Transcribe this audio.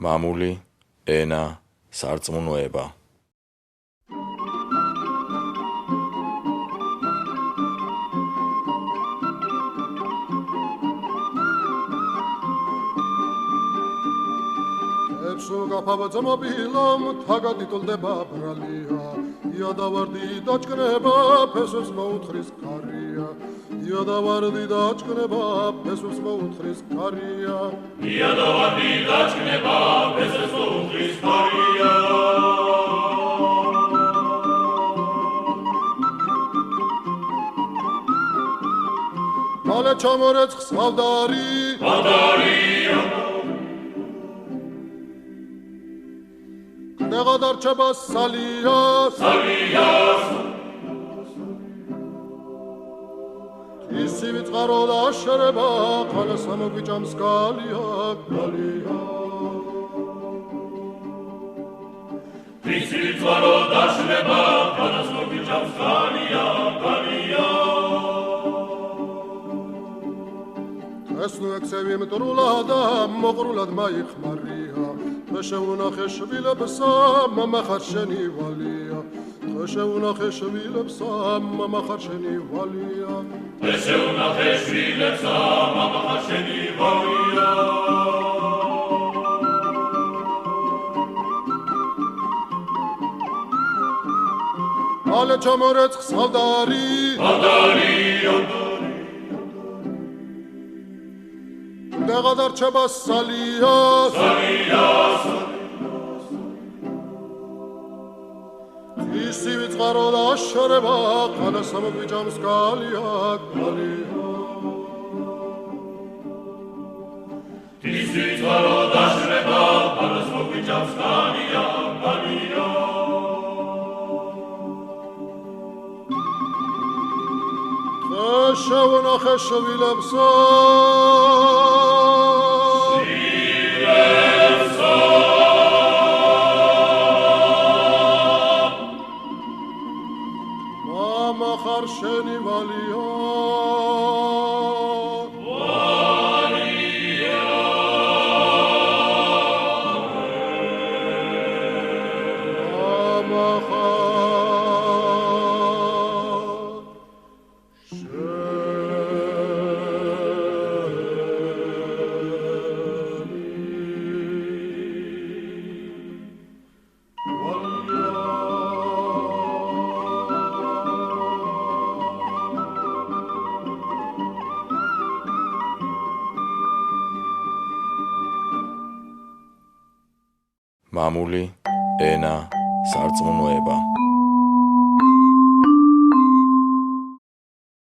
მამული, ენა, სარწმუნოება. გაფავაც მობილომ თაგად იტოლდება ბრალია იადავარდი დაჭკნება ფესვებს მოუთხრის კარია იადავარდი დაჭკნება ფესვებს მოუთხრის კარია იადავარდი დაჭკნება ფესვებს მოუთხრის კარია მალე ჩამორეცხს ავდარი ნეღადარჩება სალიას ისივი წყარო ლაშერება ყალას ამოგვიჭამს გალია ისივი წყარო ლაშერება ყალას ამოგვიჭამს გალია ეს ნუ ექცევი მტრულად მოყრულად მაიხმარია შეუნახე შვილებსა მამა ხარ შენი ვალია შეუნახე შვილებსა მამა ხარ შენი ვალია შეუნახე შვილებსა მამა ხარ შენი ვალია მალე ჩამორეცხს ავდარი ნეღადარჩება სალიას ისივი წყარო ლაშერება ყალას ამოგვიჭამს გალია ისივი წყარო ლაშერება ყალას ამოგვიჭამს გალია შეუნახე შვილებსა მამა ხარ შენი ვალია მამა ხარ მამული, ენა, სარწმუნოება.